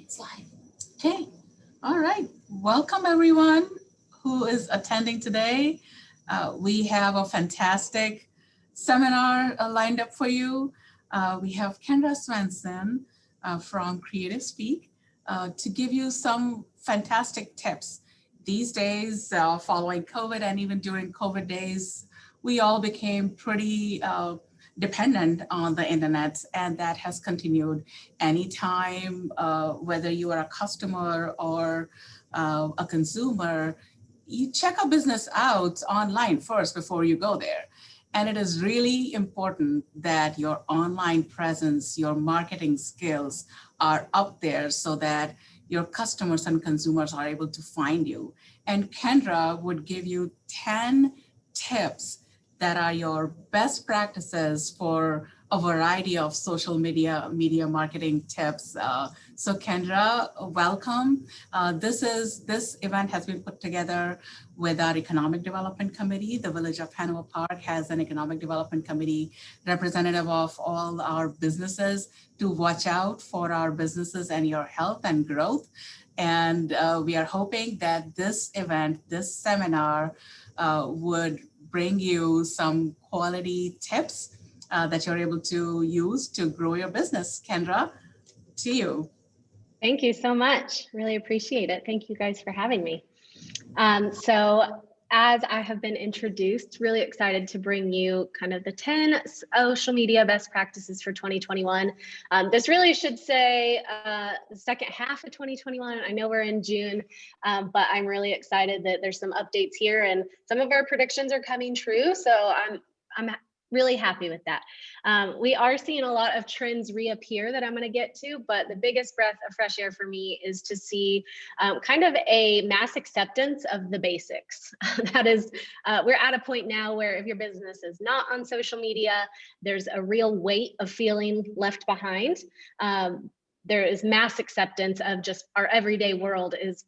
Slide. Okay. All right. Welcome everyone who is attending today. We have a fantastic seminar lined up for you. We have Kendra Swenson from Creative Speak to give you some fantastic tips. These days, following COVID and even during COVID days, we all became pretty dependent on the internet, and that has continued. Anytime, whether you are a customer or a consumer, you check a business out online first before you go there. And it is really important that your online presence, your marketing skills are up there so that your customers and consumers are able to find you. And Kendra would give you 10 tips that are your best practices for a variety of social media marketing tips. So Kendra, welcome. This event has been put together with our Economic Development Committee. The Village of Hanover Park has an Economic Development Committee representative of all our businesses to watch out for our businesses and your health and growth. And we are hoping that this event, this seminar would bring you some quality tips that you're able to use to grow your business. Kendra, to you. Thank you so much. Really appreciate it. Thank you guys for having me. So as I have been introduced, really excited to bring you kind of the 10 social media best practices for 2021. This really should say the second half of 2021. I know we're in June, but I'm really excited that there's some updates here and some of our predictions are coming true. So I'm really happy with that. We are seeing a lot of trends reappear that I'm going to get to, but the biggest breath of fresh air for me is to see kind of a mass acceptance of the basics. That is, we're at a point now where if your business is not on social media, there's a real weight of feeling left behind. There is mass acceptance of just our everyday world is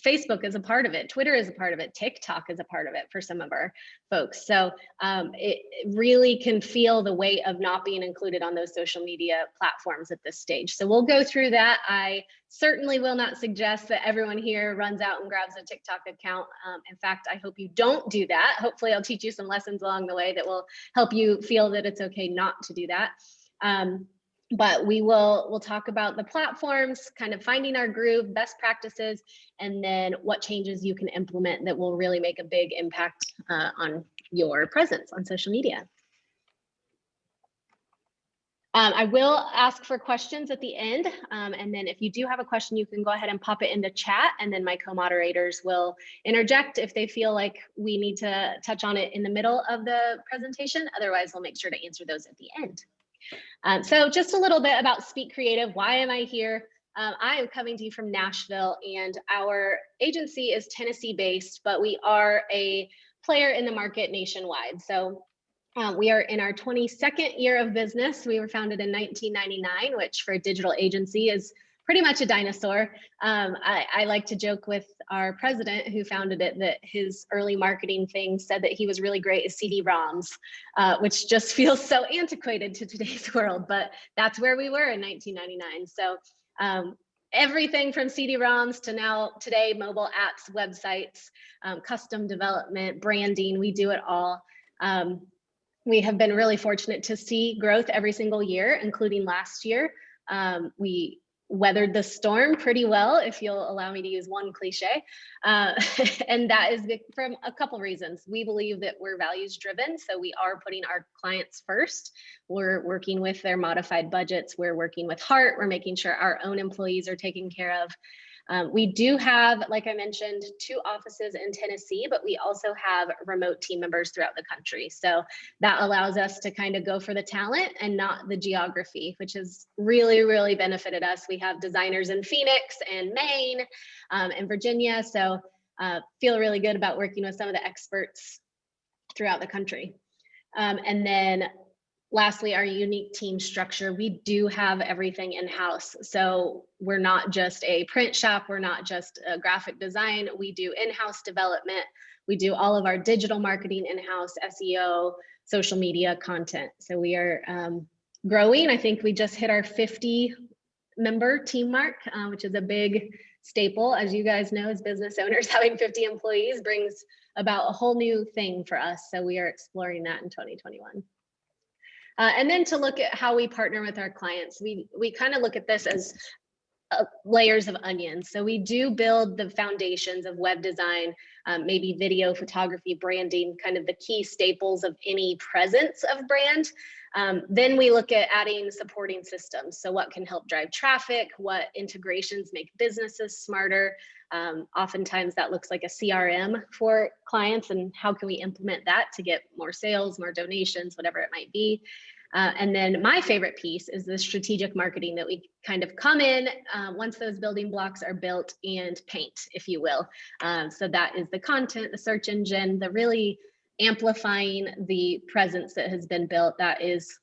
Facebook is a part of it. Twitter is a part of it. TikTok is a part of it for some of our folks. So it really can feel the weight of not being included on those social media platforms at this stage. So we'll go through that. I certainly will not suggest that everyone here runs out and grabs a TikTok account. In fact, I hope you don't do that. Hopefully I'll teach you some lessons along the way that will help you feel that it's okay not to do that. But we'll talk about the platforms, kind of finding our groove, best practices, and then what changes you can implement that will really make a big impact on your presence on social media. I will ask for questions at the end. And then if you do have a question, you can go ahead and pop it into chat, and then my co-moderators will interject if they feel like we need to touch on it in the middle of the presentation. Otherwise, we'll make sure to answer those at the end. So just a little bit about Speak Creative. Why am I here? I am coming to you from Nashville, and our agency is Tennessee based, but we are a player in the market nationwide. So we are in our 22nd year of business. We were founded in 1999, which for a digital agency is pretty much a dinosaur. I like to joke with our president who founded it that his early marketing thing said that he was really great at CD-ROMs, which just feels so antiquated to today's world, but that's where we were in 1999. So everything from CD-ROMs to now today, mobile apps, websites, custom development, branding, we do it all. We have been really fortunate to see growth every single year, including last year. We weathered the storm pretty well, if you'll allow me to use one cliche. And that is from a couple reasons. We believe that we're values driven, so we are putting our clients first. We're working with their modified budgets. We're working with heart. We're making sure our own employees are taken care of. We do have, like I mentioned, 2 offices in Tennessee, but we also have remote team members throughout the country. So that allows us to kind of go for the talent and not the geography, which has really, really benefited us. We have designers in Phoenix and Maine and Virginia. So feel really good about working with some of the experts throughout the country. And then lastly, our unique team structure. We do have everything in-house. So we're not just a print shop. We're not just a graphic design. We do in-house development. We do all of our digital marketing in-house, SEO, social media content. So we are growing. I think we just hit our 50 member team mark, which is a big staple. As you guys know, as business owners, having 50 employees brings about a whole new thing for us. So we are exploring that in 2021. And then to look at how we partner with our clients, we kind of look at this as layers of onions. So we do build the foundations of web design, maybe video, photography, branding, kind of the key staples of any presence of brand. Then we look at adding supporting systems. So what can help drive traffic, what integrations make businesses smarter. Oftentimes that looks like a CRM for clients, and how can we implement that to get more sales, more donations, whatever it might be. And then my favorite piece is the strategic marketing that we kind of come in once those building blocks are built and paint, if you will. So that is the content, the search engine, the really amplifying the presence that has been built. That is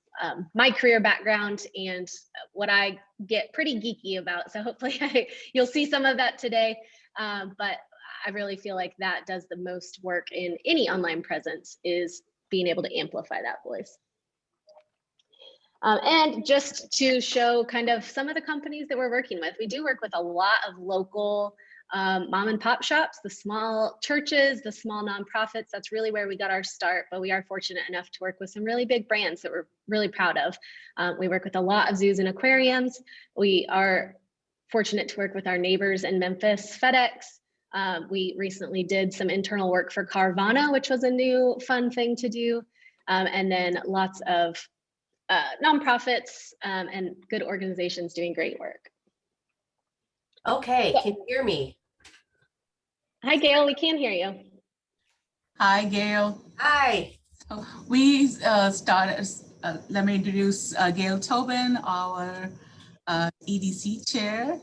my career background and what I get pretty geeky about. So hopefully you'll see some of that today. But I really feel like that does the most work in any online presence, is being able to amplify that voice. And just to show kind of some of the companies that we're working with, we do work with a lot of local mom and pop shops, the small churches, the small nonprofits. That's really where we got our start, but we are fortunate enough to work with some really big brands that we're really proud of. We work with a lot of zoos and aquariums. We are fortunate to work with our neighbors in Memphis, FedEx. We recently did some internal work for Carvana, which was a new fun thing to do. And then lots of nonprofits and good organizations doing great work. Okay, can you hear me? Hi, Gail, we can hear you. Hi, Gail. Hi. So we started, let me introduce Gail Tobin, our EDC chair.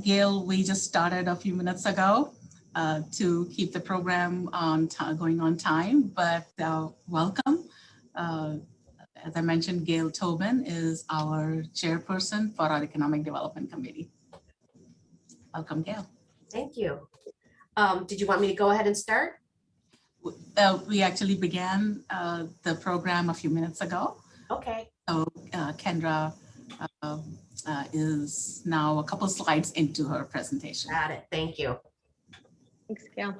Gail, we just started a few minutes ago to keep the program on going on time, but welcome. As I mentioned, Gail Tobin is our chairperson for our Economic Development Committee. Welcome, Gail. Thank you. Did you want me to go ahead and start? We actually began the program a few minutes ago. Okay. So Kendra is now a couple slides into her presentation. Got it. Thank you. Thanks, Gail.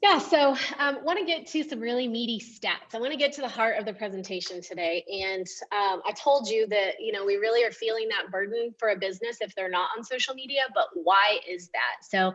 Yeah, so I want to get to some really meaty stats. I want to get to the heart of the presentation today. And I told you that, we really are feeling that burden for a business if they're not on social media, but why is that? So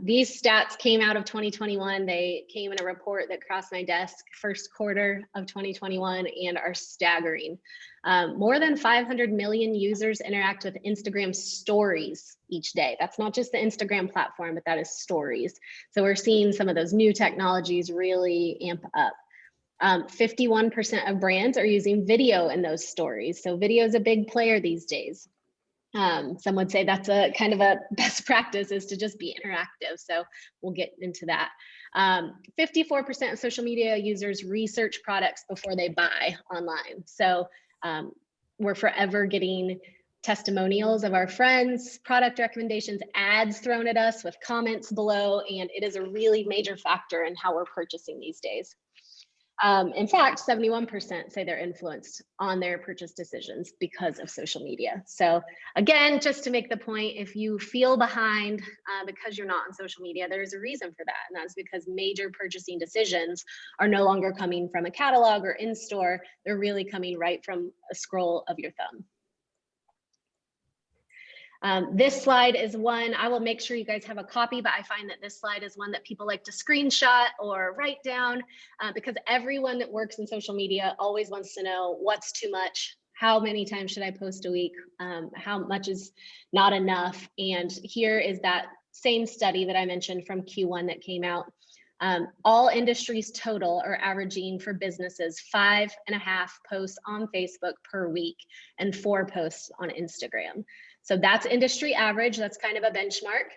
these stats came out of 2021. They came in a report that crossed my desk first quarter of 2021 and are staggering. More than 500 million users interact with Instagram stories each day. That's not just the Instagram platform, but that is stories. So we're seeing some of those new technologies really amp up. 51% of brands are using video in those stories. So video is a big player these days. Some would say that's a kind of a best practice, is to just be interactive. So we'll get into that. 54% of social media users research products before they buy online. So we're forever getting testimonials of our friends, product recommendations, ads thrown at us with comments below, and it is a really major factor in how we're purchasing these days. In fact, 71% say they're influenced on their purchase decisions because of social media. So again, just to make the point, if you feel behind because you're not on social media, there's a reason for that. And that's because major purchasing decisions are no longer coming from a catalog or in-store. They're really coming right from a scroll of your thumb. This slide is one, I will make sure you guys have a copy, but I find that this slide is one that people like to screenshot or write down because everyone that works in social media always wants to know what's too much, how many times should I post a week, how much is not enough. And here is that same study that I mentioned from Q1 that came out. All industries total are averaging for businesses 5.5 posts on Facebook per week and 4 posts on Instagram. So that's industry average. That's kind of a benchmark.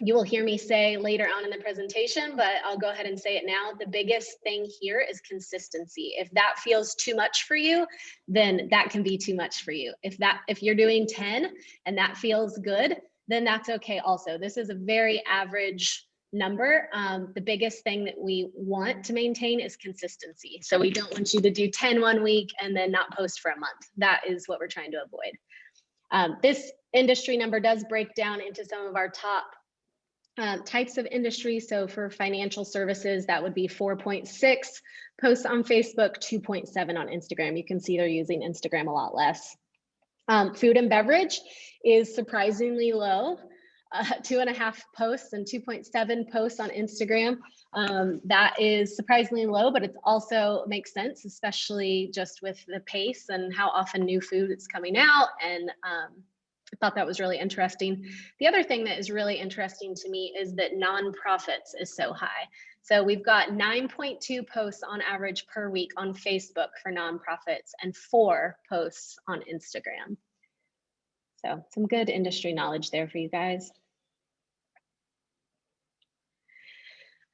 You will hear me say later on in the presentation, but I'll go ahead and say it now. The biggest thing here is consistency. If that feels too much for you, then that can be too much for you. If you're doing 10 and that feels good, then that's okay also. This is a very average number. The biggest thing that we want to maintain is consistency. So we don't want you to do 10 one week and then not post for a month. That is what we're trying to avoid. This industry number does break down into some of our top types of industry. So for financial services, that would be 4.6 posts on Facebook, 2.7 on Instagram. You can see they're using Instagram a lot less. Food and beverage is surprisingly low, 2.5 posts and 2.7 posts on Instagram. That is surprisingly low, but it also makes sense, especially just with the pace and how often new food is coming out. And I thought that was really interesting. The other thing that is really interesting to me is that nonprofits is so high. So we've got 9.2 posts on average per week on Facebook for nonprofits and 4 posts on Instagram. So some good industry knowledge there for you guys.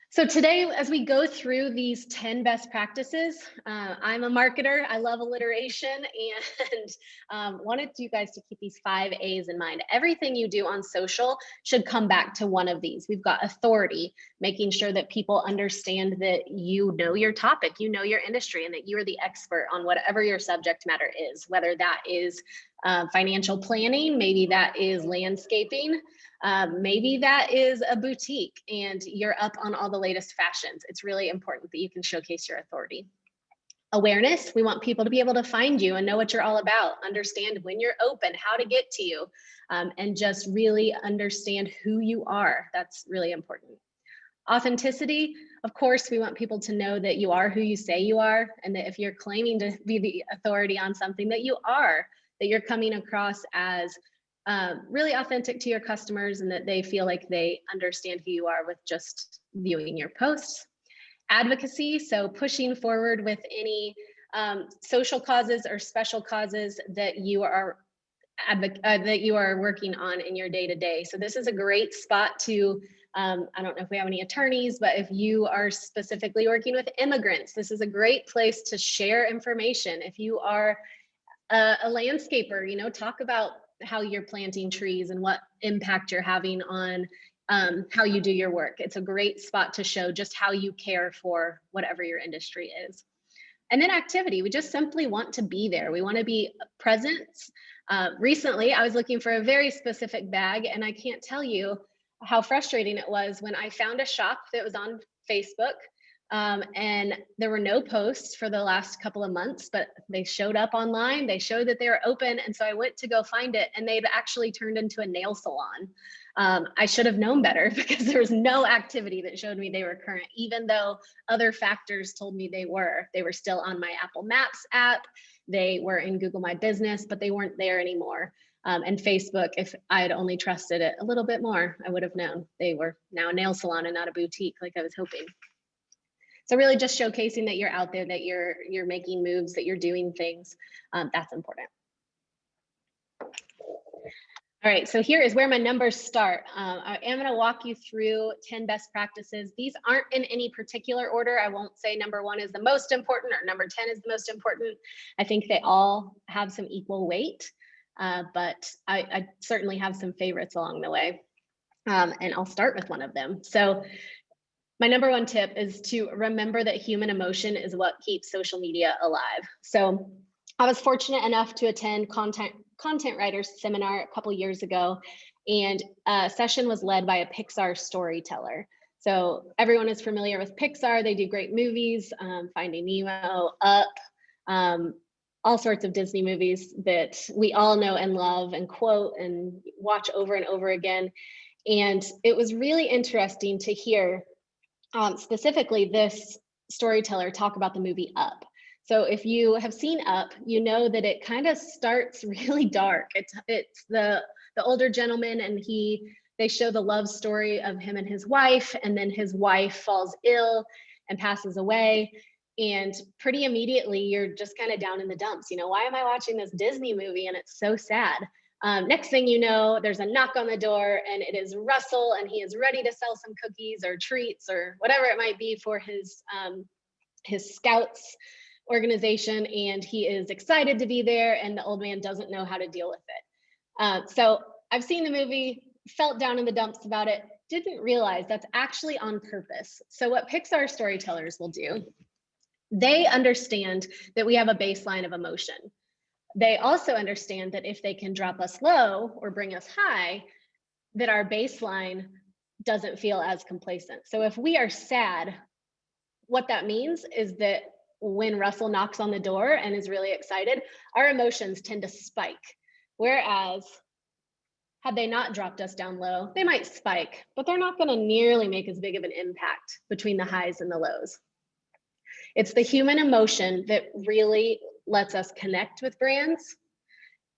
So today, as we go through these 10 best practices, I'm a marketer, I love alliteration, and wanted you guys to keep these 5 A's in mind. Everything you do on social should come back to one of these. We've got authority, making sure that people understand that you know your topic, you know your industry, and that you are the expert on whatever your subject matter is, whether that is financial planning, maybe that is landscaping, maybe that is a boutique and you're up on all the latest fashions. It's really important that you can showcase your authority. Awareness, we want people to be able to find you and know what you're all about, understand when you're open, how to get to you, and just really understand who you are. That's really important. Authenticity, of course, we want people to know that you are who you say you are, and that if you're claiming to be the authority on something, that you are, that you're coming across as really authentic to your customers and that they feel like they understand who you are with just viewing your posts. Advocacy, so pushing forward with any social causes or special causes that you are working on in your day-to-day. So this is a great spot to, I don't know if we have any attorneys, but if you are specifically working with immigrants, this is a great place to share information. If you are a landscaper, you know, talk about how you're planting trees and what impact you're having on how you do your work. It's a great spot to show just how you care for whatever your industry is. And then activity, we just simply want to be there. We want to be present. Recently, I was looking for a very specific bag, and I can't tell you how frustrating it was when I found a shop that was on Facebook. And there were no posts for the last couple of months, but they showed up online. They showed that they were open. And so I went to go find it, and they'd actually turned into a nail salon. I should have known better because there was no activity that showed me they were current, even though other factors told me they were. They were still on my Apple Maps app. They were in Google My Business, but they weren't there anymore. And Facebook, if I had only trusted it a little bit more, I would have known they were now a nail salon and not a boutique like I was hoping. So really just showcasing that you're out there, that you're making moves, that you're doing things, that's important. All right, so here is where my numbers start. I am gonna walk you through 10 best practices. These aren't in any particular order. I won't say number 1 is the most important or number 10 is the most important. I think they all have some equal weight, but I certainly have some favorites along the way. And I'll start with one of them. So my number 1 tip is to remember that human emotion is what keeps social media alive. So I was fortunate enough to attend content writers seminar a couple years ago, and a session was led by a Pixar storyteller. So everyone is familiar with Pixar. They do great movies, Finding Nemo, Up, all sorts of Disney movies that we all know and love and quote and watch over and over again. And it was really interesting to hear specifically this storyteller talk about the movie Up. So if you have seen Up, you know that it kind of starts really dark. It's the older gentleman, and they show the love story of him and his wife, and then his wife falls ill and passes away. And pretty immediately, you're just kind of down in the dumps. You know, why am I watching this Disney movie? And it's so sad. Next thing you know, there's a knock on the door, and it is Russell, and he is ready to sell some cookies or treats or whatever it might be for his scouts organization, and he is excited to be there, and the old man doesn't know how to deal with it. So I've seen the movie, felt down in the dumps about it, didn't realize that's actually on purpose. So what Pixar storytellers will do, they understand that we have a baseline of emotion. They also understand that if they can drop us low or bring us high, that our baseline doesn't feel as complacent. So if we are sad, what that means is that when Russell knocks on the door and is really excited, our emotions tend to spike. Whereas had they not dropped us down low, they might spike, but they're not going to nearly make as big of an impact between the highs and the lows. It's the human emotion that really lets us connect with brands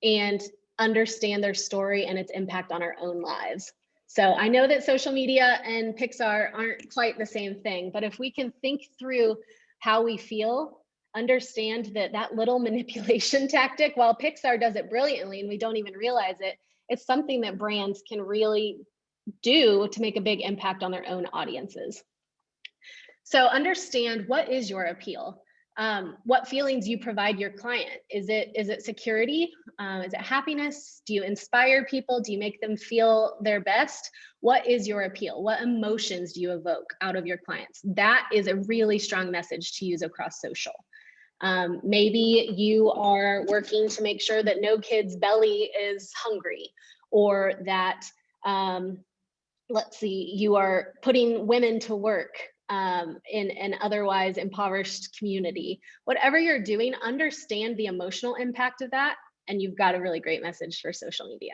and understand their story and its impact on our own lives. So I know that social media and Pixar aren't quite the same thing, but if we can think through how we feel, understand that that little manipulation tactic, while Pixar does it brilliantly and we don't even realize it, it's something that brands can really do to make a big impact on their own audiences. So understand, what is your appeal? What feelings you provide your client. Is it security? Is it happiness? Do you inspire people? Do you make them feel their best? What is your appeal? What emotions do you evoke out of your clients? That is a really strong message to use across social. Maybe you are working to make sure that no kid's belly is hungry, or that, let's see, you are putting women to work in an otherwise impoverished community. Whatever you're doing, understand the emotional impact of that, and you've got a really great message for social media.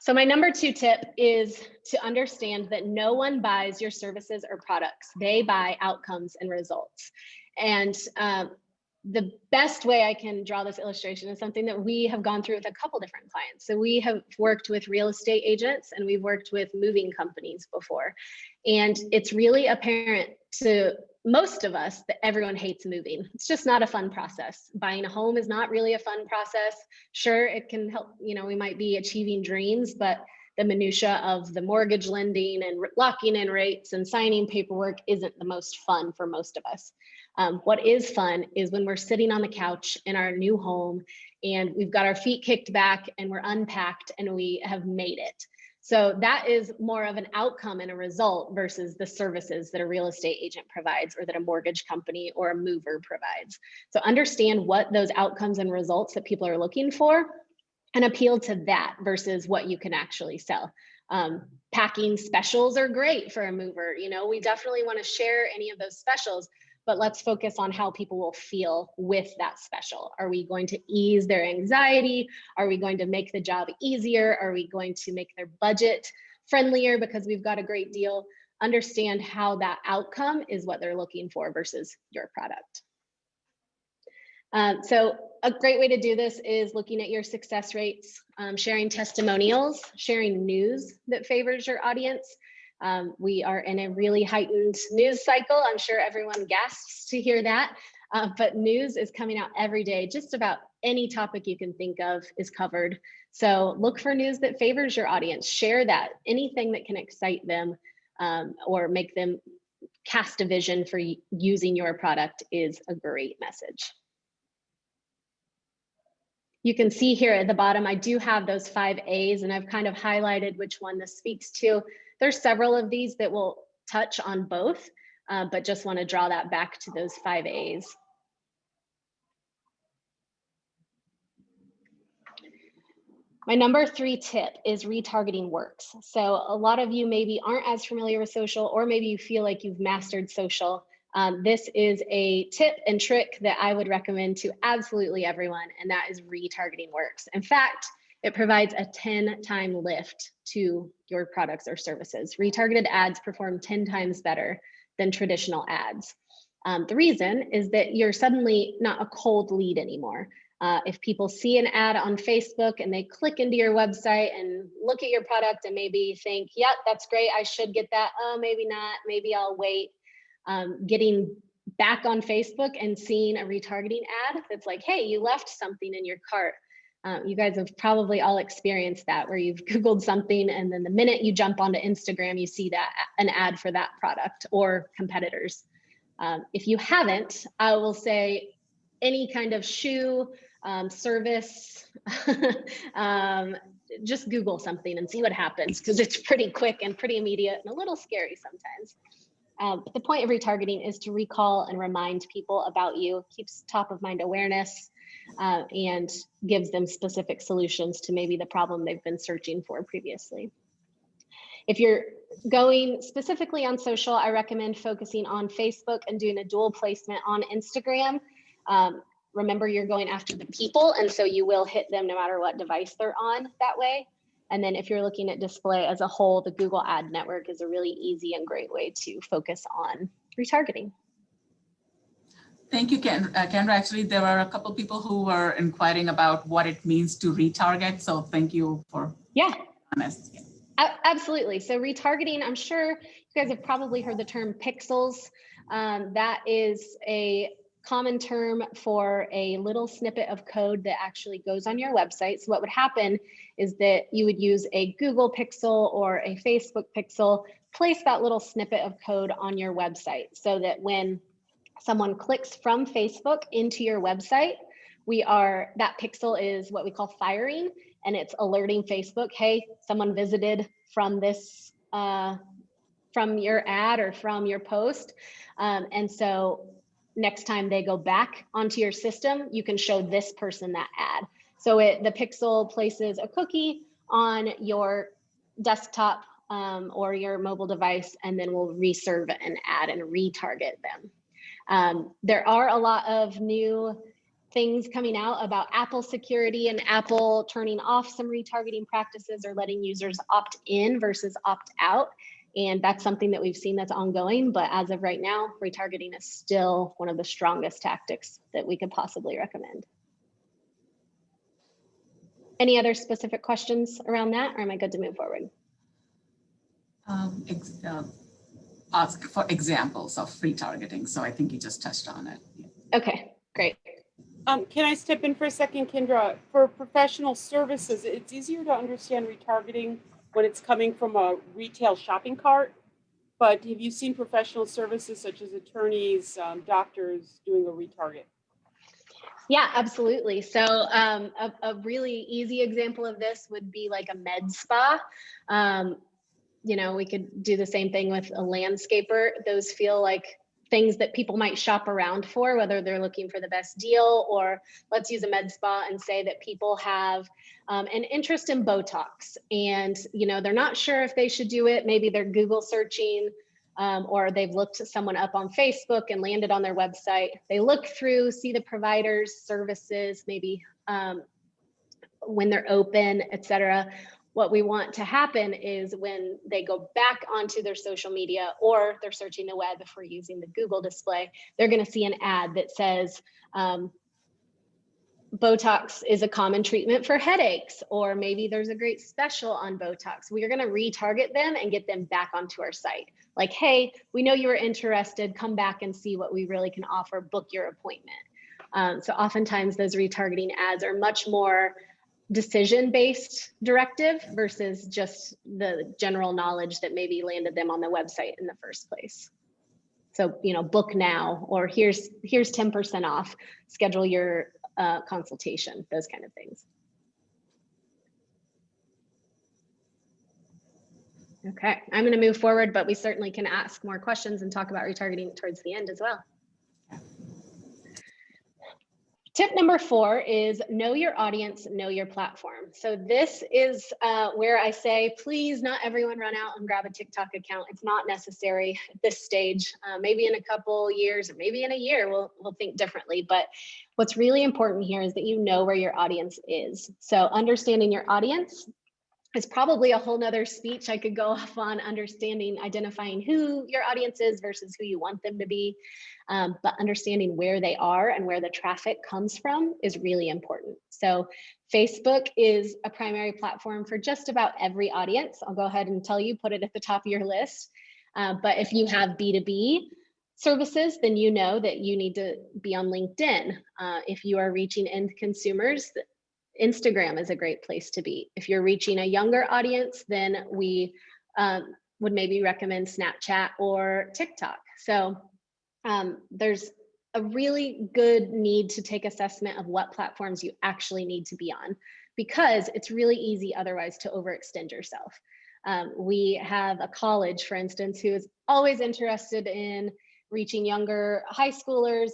So my number 2 tip is to understand that no one buys your services or products. They buy outcomes and results. And the best way I can draw this illustration is something that we have gone through with a couple different clients. So we have worked with real estate agents and we've worked with moving companies before. And it's really apparent to most of us that everyone hates moving. It's just not a fun process. Buying a home is not really a fun process. Sure, it can help, you know, we might be achieving dreams, but the minutia of the mortgage lending and locking in rates and signing paperwork isn't the most fun for most of us. What is fun is when we're sitting on the couch in our new home and we've got our feet kicked back and we're unpacked and we have made it. So that is more of an outcome and a result versus the services that a real estate agent provides or that a mortgage company or a mover provides. So understand what those outcomes and results that people are looking for and appeal to that versus what you can actually sell. Packing specials are great for a mover. You know, we definitely want to share any of those specials, but let's focus on how people will feel with that special. Are we going to ease their anxiety? Are we going to make the job easier? Are we going to make their budget friendlier because we've got a great deal? Understand how that outcome is what they're looking for versus your product. So a great way to do this is looking at your success rates, sharing testimonials, sharing news that favors your audience. We are in a really heightened news cycle. I'm sure everyone gasps to hear that, but news is coming out every day. Just about any topic you can think of is covered. So look for news that favors your audience. Share that. Anything that can excite them or make them cast a vision for using your product is a great message. You can see here at the bottom, I do have those 5 A's and I've kind of highlighted which one this speaks to. There's several of these that will touch on both, but just want to draw that back to those 5 A's. My number 3 tip is retargeting works. So a lot of you maybe aren't as familiar with social, or maybe you feel like you've mastered social. This is a tip and trick that I would recommend to absolutely everyone, and that is retargeting works. In fact, it provides a 10-time lift to your products or services. Retargeted ads perform 10 times better than traditional ads. The reason is that you're suddenly not a cold lead anymore. If people see an ad on Facebook and they click into your website and look at your product and maybe think, yep, that's great, I should get that. Oh, maybe not, maybe I'll wait. Getting back on Facebook and seeing a retargeting ad that's like, hey, you left something in your cart. You guys have probably all experienced that, where you've Googled something and then the minute you jump onto Instagram, you see that an ad for that product or competitors. If you haven't, I will say any kind of shoe service, just Google something and see what happens, because it's pretty quick and pretty immediate and a little scary sometimes. But the point of retargeting is to recall and remind people about you, keeps top of mind awareness, and gives them specific solutions to maybe the problem they've been searching for previously. If you're going specifically on social, I recommend focusing on Facebook and doing a dual placement on Instagram. Remember, you're going after the people, and so you will hit them no matter what device they're on that way. And then if you're looking at display as a whole, the Google Ad Network is a really easy and great way to focus on retargeting. Thank you, Kendra. Actually, there were a couple of people who were inquiring about what it means to retarget. So thank you for being honest. Absolutely. So retargeting, I'm sure you guys have probably heard the term pixels. That is a common term for a little snippet of code that actually goes on your website. So what would happen is that you would use a Google pixel or a Facebook pixel, place that little snippet of code on your website so that when someone clicks from Facebook into your website, that pixel is what we call firing, and it's alerting Facebook, hey, someone visited from this, from your ad or from your post. And so next time they go back onto your system, you can show this person that ad. So the pixel places a cookie on your desktop or your mobile device, and then will reserve an ad and retarget them. There are a lot of new things coming out about Apple security and Apple turning off some retargeting practices or letting users opt in versus opt out. And that's something that we've seen that's ongoing. But as of right now, retargeting is still one of the strongest tactics that we could possibly recommend. Any other specific questions around that, or am I good to move forward? Ask for examples of retargeting. So I think you just touched on it. Yeah. Okay, great. Can I step in for a second, Kendra? For professional services, it's easier to understand retargeting when it's coming from a retail shopping cart. But have you seen professional services such as attorneys, doctors doing a retarget? Yeah, absolutely. So a really easy example of this would be like a med spa. You know, we could do the same thing with a landscaper. Those feel like things that people might shop around for, whether they're looking for the best deal, or let's use a med spa and say that people have an interest in Botox, and you know, they're not sure if they should do it. Maybe they're Google searching, or they've looked someone up on Facebook and landed on their website. They look through, see the providers, services, maybe when they're open, etc. What we want to happen is when they go back onto their social media or they're searching the web, if we're using the Google display, they're going to see an ad that says, Botox is a common treatment for headaches, or maybe there's a great special on Botox. We are going to retarget them and get them back onto our site. Like, hey, we know you were interested, come back and see what we really can offer, book your appointment. So oftentimes those retargeting ads are much more decision-based directive versus just the general knowledge that maybe landed them on the website in the first place. So, you know, book now, or here's 10% off, schedule your consultation, those kind of things. Okay, I'm going to move forward, but we certainly can ask more questions and talk about retargeting towards the end as well. Tip number 4 is know your audience, know your platform. So this is where I say, please, not everyone run out and grab a TikTok account. It's not necessary at this stage. Maybe in a couple years, or maybe in a year, we'll think differently. But what's really important here is that you know where your audience is. So understanding your audience is probably a whole nother speech I could go off on, identifying who your audience is versus who you want them to be. But understanding where they are and where the traffic comes from is really important. So Facebook is a primary platform for just about every audience. I'll go ahead and tell you, put it at the top of your list. But if you have B2B services, then you know that you need to be on LinkedIn. If you are reaching end consumers, Instagram is a great place to be. If you're reaching a younger audience, then we would maybe recommend Snapchat or TikTok. So there's a really good need to take assessment of what platforms you actually need to be on, because it's really easy otherwise to overextend yourself. We have a college, for instance, who is always interested in reaching younger high schoolers,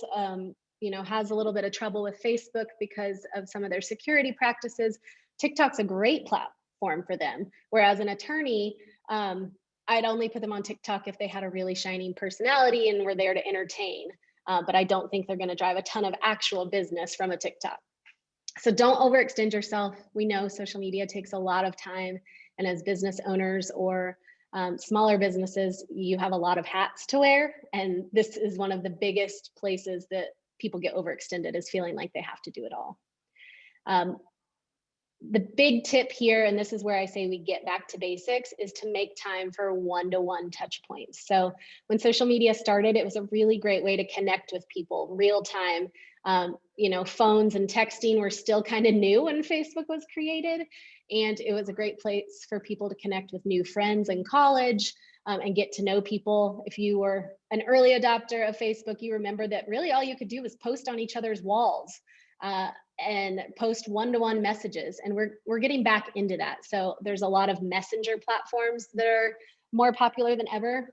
you know, has a little bit of trouble with Facebook because of some of their security practices. TikTok's a great platform for them. Whereas an attorney, I'd only put them on TikTok if they had a really shining personality and were there to entertain. But I don't think they're going to drive a ton of actual business from a TikTok. So don't overextend yourself. We know social media takes a lot of time. And as business owners or smaller businesses, you have a lot of hats to wear. And this is one of the biggest places that people get overextended, is feeling like they have to do it all. The big tip here, and this is where I say we get back to basics, is to make time for one-to-one touch points. So when social media started, it was a really great way to connect with people real time. You know, phones and texting were still kind of new when Facebook was created. And it was a great place for people to connect with new friends in college and get to know people. If you were an early adopter of Facebook, you remember that really all you could do was post on each other's walls. And post one-to-one messages, and we're getting back into that. So there's a lot of messenger platforms that are more popular than ever.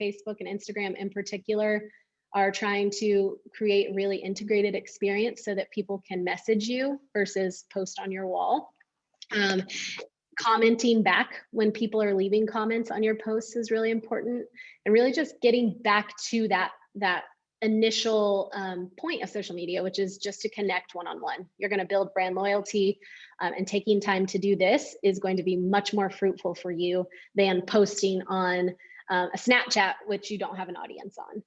Facebook and Instagram in particular are trying to create really integrated experience so that people can message you versus post on your wall. Commenting back when people are leaving comments on your posts is really important, and really just getting back to that initial point of social media, which is just to connect one-on-one. You're going to build brand loyalty, and taking time to do this is going to be much more fruitful for you than posting on a Snapchat, which you don't have an audience on.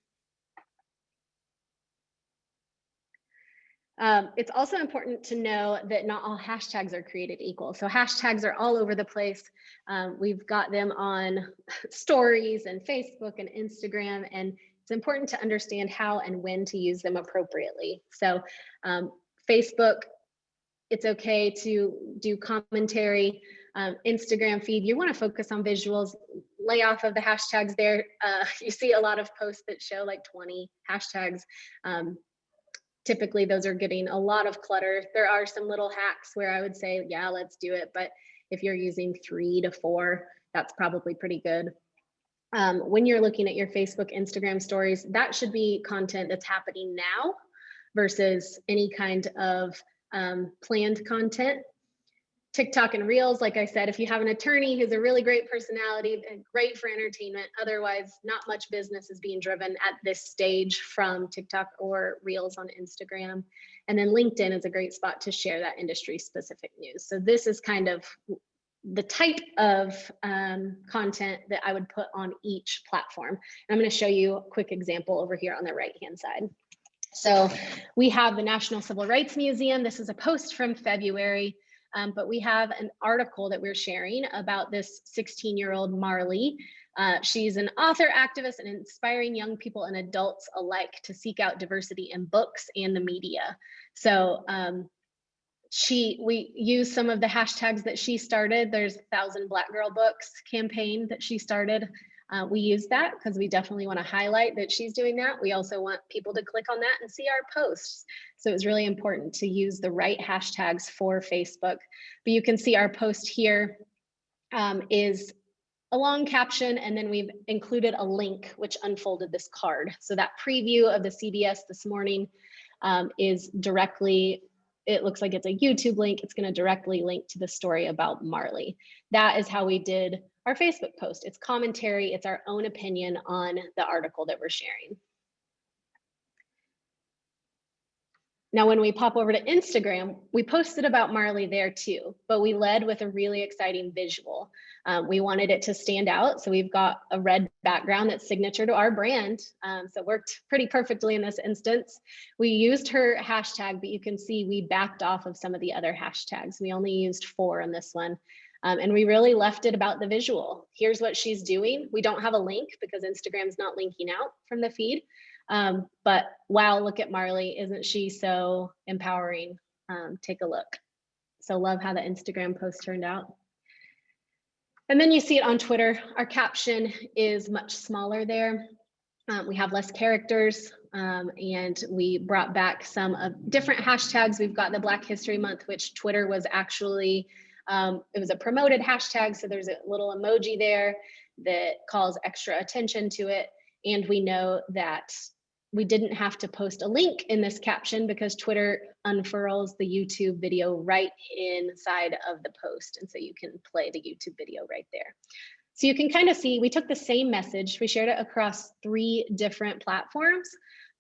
It's also important to know that not all hashtags are created equal. So hashtags are all over the place. We've got them on stories and Facebook and Instagram, and it's important to understand how and when to use them appropriately. So Facebook, it's okay to do commentary. Instagram feed, you want to focus on visuals, lay off of the hashtags there. You see a lot of posts that show like 20 hashtags. Typically, those are getting a lot of clutter. There are some little hacks where I would say, yeah, let's do it. But if you're using 3 to 4, that's probably pretty good. When you're looking at your Facebook, Instagram stories, that should be content that's happening now versus any kind of planned content. TikTok and Reels, like I said, if you have an attorney who's a really great personality and great for entertainment, otherwise not much business is being driven at this stage from TikTok or Reels on Instagram. And then LinkedIn is a great spot to share that industry specific news. So this is kind of the type of content that I would put on each platform. And I'm going to show you a quick example over here on the right-hand side. So we have the National Civil Rights Museum. This is a post from February, but we have an article that we're sharing about this 16-year-old Marley. She's an author, activist, and inspiring young people and adults alike to seek out diversity in books and the media. So we use some of the hashtags that she started. There's 1,000 Black Girl Books campaign that she started. We use that because we definitely want to highlight that she's doing that. We also want people to click on that and see our posts. So it's really important to use the right hashtags for Facebook. But you can see our post here is a long caption, and then we've included a link which unfolded this card. So that preview of the CBS this morning is directly, it looks like it's a YouTube link. It's going to directly link to the story about Marley. That is how we did our Facebook post. It's commentary. It's our own opinion on the article that we're sharing. Now, when we pop over to Instagram, we posted about Marley there too, but we led with a really exciting visual. We wanted it to stand out. So we've got a red background that's signature to our brand. So it worked pretty perfectly in this instance. We used her hashtag, but you can see we backed off of some of the other hashtags. We only used 4 on this one. And we really left it about the visual. Here's what she's doing. We don't have a link because Instagram's not linking out from the feed. But wow, look at Marley. Isn't she so empowering? Take a look. So love how the Instagram post turned out. And then you see it on Twitter. Our caption is much smaller there. We have less characters, and we brought back some of different hashtags. We've got the Black History Month, which Twitter was actually It was a promoted hashtag, so there's a little emoji there that calls extra attention to it. And we know that we didn't have to post a link in this caption because Twitter unfurls the YouTube video right inside of the post. And so you can play the YouTube video right there. So you can kind of see, we took the same message, we shared it across 3 different platforms,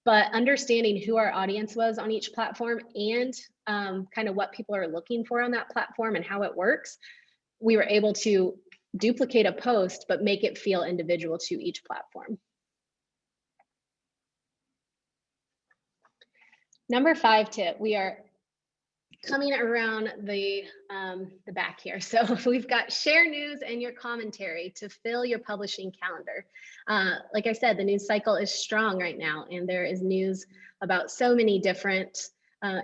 but understanding who our audience was on each platform and kind of what people are looking for on that platform and how it works, we were able to duplicate a post, but make it feel individual to each platform. Number 5 tip, we are coming around the back here. So we've got share news and your commentary to fill your publishing calendar. Like I said, the news cycle is strong right now, and there is news about so many different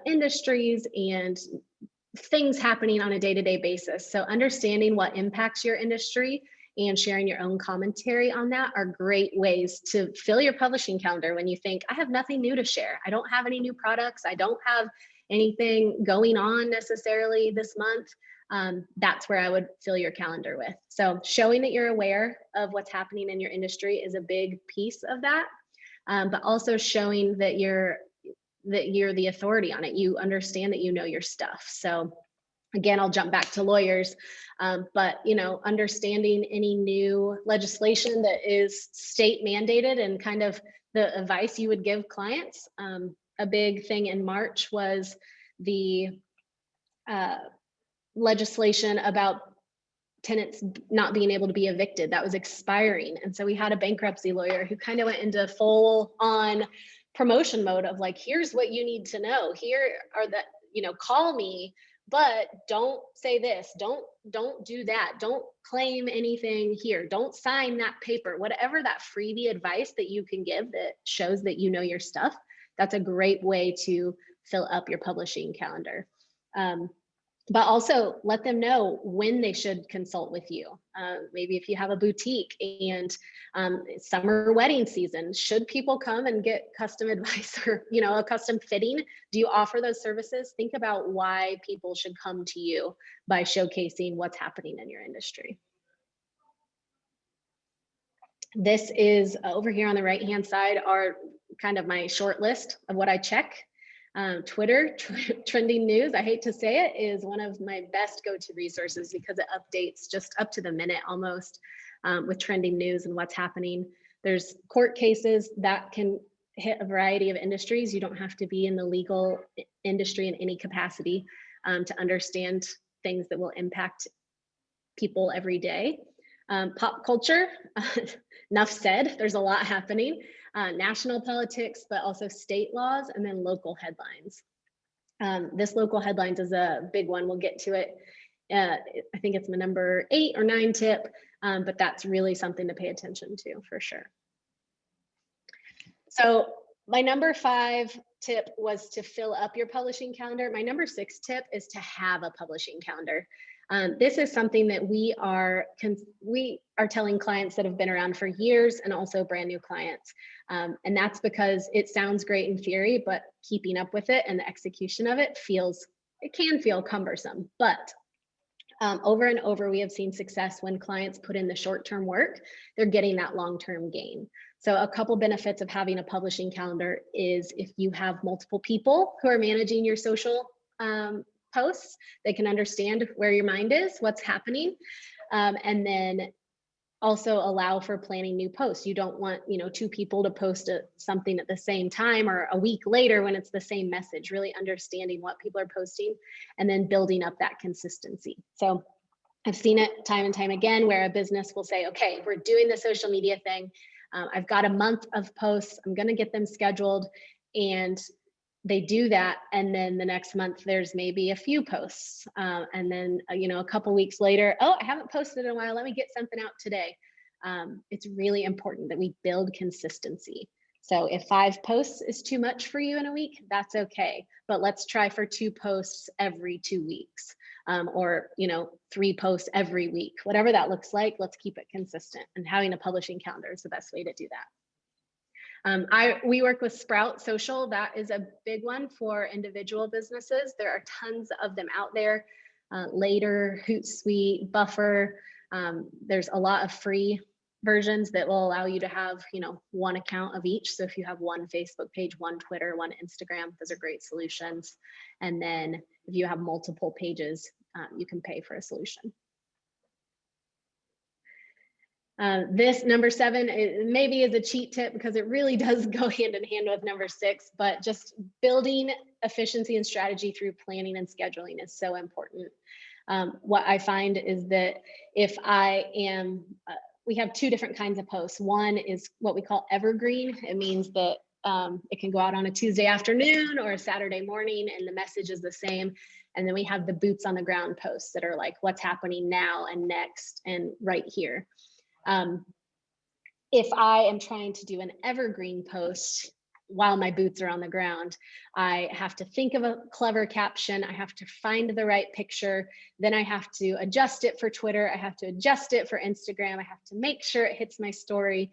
industries and things happening on a day-to-day basis. So understanding what impacts your industry and sharing your own commentary on that are great ways to fill your publishing calendar when you think, I have nothing new to share. I don't have any new products. I don't have anything going on necessarily this month. That's where I would fill your calendar with. So showing that you're aware of what's happening in your industry is a big piece of that, but also showing that you're the authority on it. You understand that you know your stuff. So again, I'll jump back to lawyers, but understanding any new legislation that is state mandated and kind of the advice you would give clients. A big thing in March was the legislation about tenants not being able to be evicted. That was expiring. And so we had a bankruptcy lawyer who kind of went into full on promotion mode of like, here's what you need to know. Here are the, call me, but don't say this, don't do that, don't claim anything here, don't sign that paper, whatever that freebie advice that you can give that shows that you know your stuff. That's a great way to fill up your publishing calendar. But also let them know when they should consult with you. Maybe if you have a boutique and summer wedding season, should people come and get custom advice or a custom fitting? Do you offer those services? Think about why people should come to you by showcasing what's happening in your industry. This is over here on the right-hand side are kind of my short list of what I check. Twitter, trending news, I hate to say it, is one of my best go-to resources because it updates just up to the minute almost with trending news and what's happening. There's court cases that can hit a variety of industries. You don't have to be in the legal industry in any capacity to understand things that will impact people every day. Pop culture, enough said, there's a lot happening. National politics, but also state laws, and then local headlines. This local headlines is a big one. We'll get to it. I think it's my number 8 or 9 tip, but that's really something to pay attention to for sure. So my number 5 tip was to fill up your publishing calendar. My number 6 tip is to have a publishing calendar. This is something that we are telling clients that have been around for years and also brand new clients. And that's because it sounds great in theory, but keeping up with it and the execution of it can feel cumbersome. But over and over, we have seen success when clients put in the short-term work, they're getting that long-term gain. So a couple benefits of having a publishing calendar is if you have multiple people who are managing your social posts, they can understand where your mind is, what's happening, and then also allow for planning new posts. You don't want 2 people to post something at the same time or a week later when it's the same message. Really understanding what people are posting and then building up that consistency. So I've seen it time and time again where a business will say, okay, we're doing the social media thing. I've got a month of posts. I'm going to get them scheduled, and they do that, and then the next month there's maybe a few posts, and then a couple weeks later, oh, I haven't posted in a while, let me get something out today. It's really important that we build consistency. So if 5 posts is too much for you in a week, that's okay, but let's try for 2 posts every 2 weeks, or 3 posts every week. Whatever that looks like, let's keep it consistent, and having a publishing calendar is the best way to do that. We work with Sprout Social. That is a big one for individual businesses. There are tons of them out there. Later, Hootsuite, Buffer. There's a lot of free versions that will allow you to have, one account of each. So if you have one Facebook page, one Twitter, one Instagram, those are great solutions. And then if you have multiple pages, you can pay for a solution. This number 7 maybe is a cheat tip because it really does go hand in hand with number 6, but just building efficiency and strategy through planning and scheduling is so important. What I find is that if I am, we have 2 different kinds of posts. One is what we call evergreen. It means that it can go out on a Tuesday afternoon or a Saturday morning and the message is the same. And then we have the boots on the ground posts that are like what's happening now and next and right here. If I am trying to do an evergreen post while my boots are on the ground, I have to think of a clever caption. I have to find the right picture. Then I have to adjust it for Twitter. I have to adjust it for Instagram. I have to make sure it hits my story.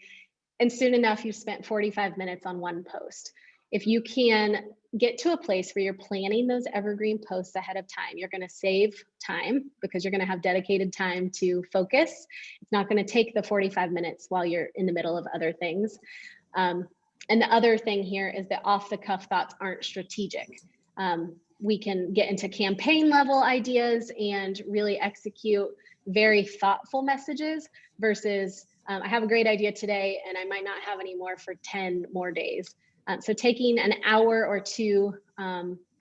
And soon enough, you've spent 45 minutes on one post. If you can get to a place where you're planning those evergreen posts ahead of time, you're going to save time because you're going to have dedicated time to focus. It's not going to take the 45 minutes while you're in the middle of other things. And the other thing here is that off the cuff thoughts aren't strategic. We can get into campaign level ideas and really execute very thoughtful messages versus I have a great idea today and I might not have any more for 10 more days. So taking an hour or 2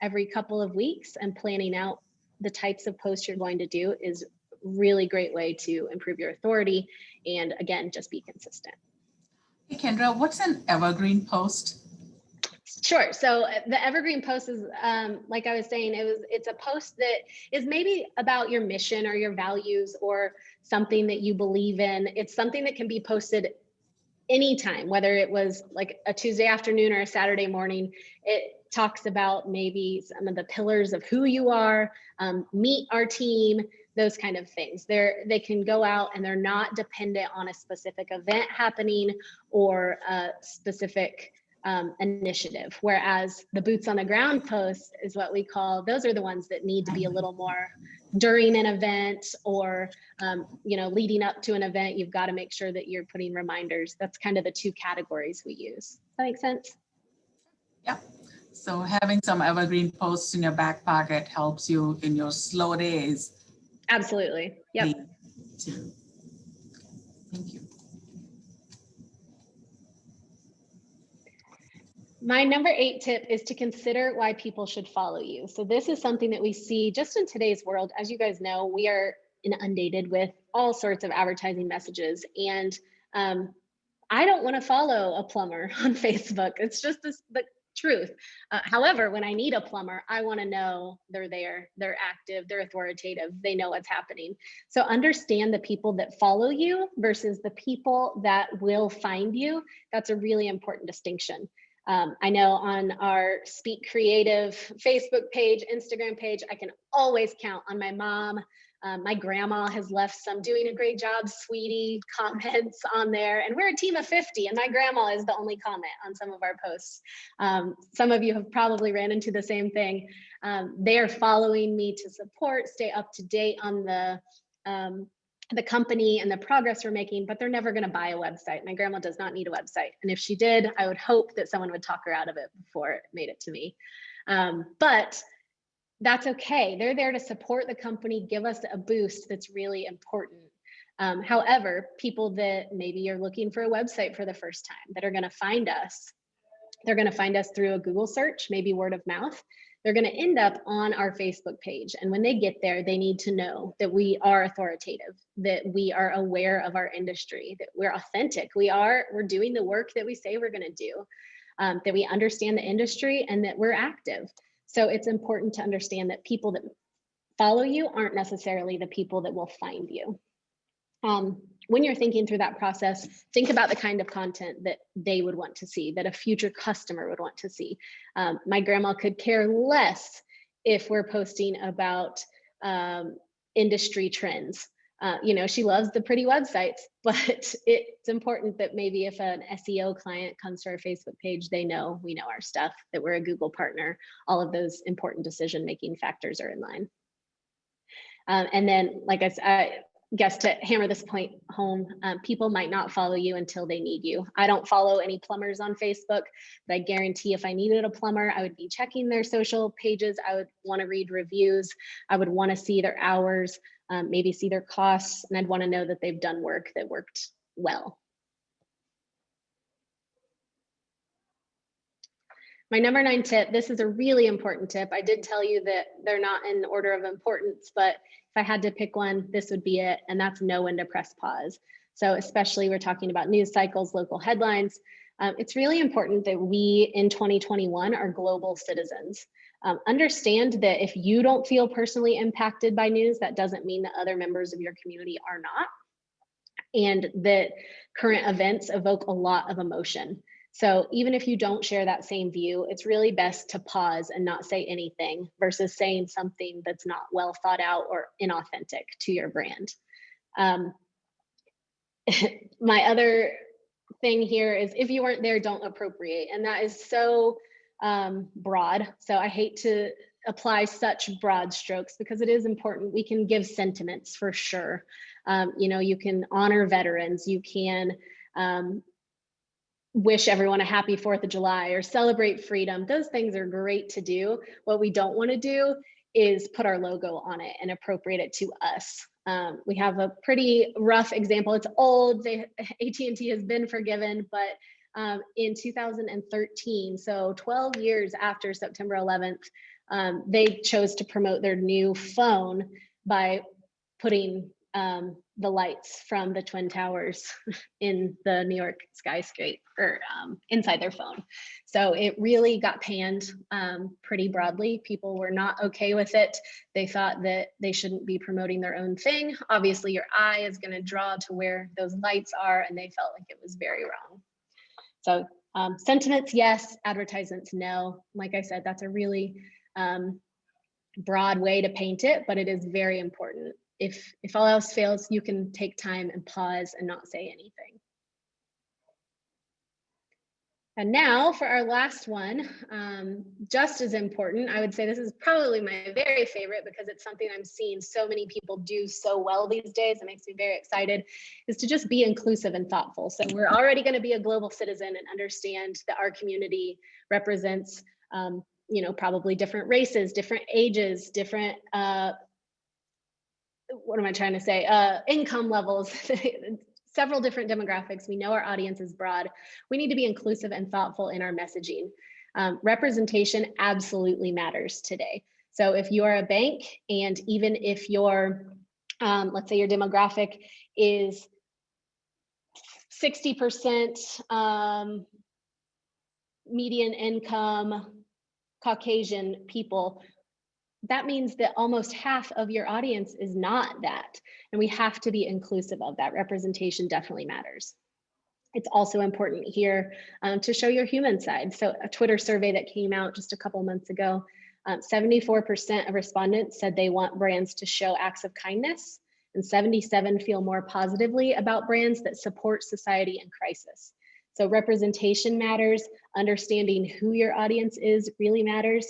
every couple of weeks and planning out the types of posts you're going to do is a really great way to improve your authority and again, just be consistent. Hey, Kendra, what's an evergreen post? Sure. So the evergreen post is, like I was saying, it's a post that is maybe about your mission or your values or something that you believe in. It's something that can be posted anytime, whether it was like a Tuesday afternoon or a Saturday morning. It talks about maybe some of the pillars of who you are, meet our team, those kind of things. They can go out and they're not dependent on a specific event happening or a specific initiative. Whereas the boots on the ground post is what we call, those are the ones that need to be a little more during an event or, leading up to an event. You've got to make sure that you're putting reminders. That's kind of the 2 categories we use. Does that make sense? Yeah. So having some evergreen posts in your back pocket helps you in your slow days. Absolutely. Yep. Thank you. My number 8 tip is to consider why people should follow you. So this is something that we see just in today's world. As you guys know, we are inundated with all sorts of advertising messages. And I don't want to follow a plumber on Facebook. It's just the truth. However, when I need a plumber, I want to know they're there, they're active, they're authoritative, they know what's happening. So understand the people that follow you versus the people that will find you. That's a really important distinction. I know on our Speak Creative Facebook page, Instagram page, I can always count on my mom. My grandma has left some "doing a great job, sweetie" comments on there. And we're a team of 50 and my grandma is the only comment on some of our posts. Some of you have probably ran into the same thing. They are following me to support, stay up to date on the company and the progress we're making, but they're never going to buy a website. My grandma does not need a website. And if she did, I would hope that someone would talk her out of it before it made it to me. But that's okay. They're there to support the company, give us a boost that's really important. However, people that maybe you're looking for a website for the first time that are going to find us, they're going to find us through a Google search, maybe word of mouth. They're going to end up on our Facebook page. And when they get there, they need to know that we are authoritative, that we are aware of our industry, that we're authentic. We're doing the work that we say we're going to do, that we understand the industry and that we're active. So it's important to understand that people that follow you aren't necessarily the people that will find you. When you're thinking through that process, think about the kind of content that they would want to see, that a future customer would want to see. My grandma could care less if we're posting about industry trends. She loves the pretty websites, but it's important that maybe if an SEO client comes to our Facebook page, we know our stuff, that we're a Google partner, all of those important decision-making factors are in line. And then, like I guess to hammer this point home, people might not follow you until they need you. I don't follow any plumbers on Facebook, but I guarantee if I needed a plumber, I would be checking their social pages. I would want to read reviews. I would want to see their hours, maybe see their costs, and I'd want to know that they've done work that worked well. My number 9 tip, this is a really important tip. I did tell you that they're not in order of importance, but if I had to pick one, this would be it, and that's know when to press pause. So especially we're talking about news cycles, local headlines. It's really important that we in 2021 are global citizens. Understand that if you don't feel personally impacted by news, that doesn't mean that other members of your community are not, and that current events evoke a lot of emotion. So even if you don't share that same view, it's really best to pause and not say anything versus saying something that's not well thought out or inauthentic to your brand. My other thing here is if you weren't there, don't appropriate. And that is so broad. So I hate to apply such broad strokes because it is important. We can give sentiments for sure. You know, you can honor veterans, you can wish everyone a happy 4th of July or celebrate freedom. Those things are great to do. What we don't want to do is put our logo on it and appropriate it to us. We have a pretty rough example. It's old. AT&T has been forgiven, but in 2013, so 12 years after September 11th, they chose to promote their new phone by putting the lights from the Twin Towers in the New York skyscraper inside their phone. So it really got panned pretty broadly. People were not okay with it. They thought that they shouldn't be promoting their own thing. Obviously, your eye is going to draw to where those lights are, and they felt like it was very wrong. So sentiments, yes. Advertisements, no. Like I said, that's a really broad way to paint it, but it is very important. If all else fails, you can take time and pause and not say anything. And now for our last one, just as important, I would say this is probably my very favorite because it's something I'm seeing so many people do so well these days. It makes me very excited, is to just be inclusive and thoughtful. So we're already going to be a global citizen and understand that our community represents, you know, probably different races, different ages, different, what am I trying to say? Income levels, several different demographics. We know our audience is broad. We need to be inclusive and thoughtful in our messaging. Representation absolutely matters today. So if you are a bank, and even if your, let's say your demographic is 60% median income Caucasian people, that means that almost half of your audience is not that. And we have to be inclusive of that. Representation definitely matters. It's also important here to show your human side. So a Twitter survey that came out just a couple months ago, 74% of respondents said they want brands to show acts of kindness, and 77% feel more positively about brands that support society in crisis. So representation matters. Understanding who your audience is really matters.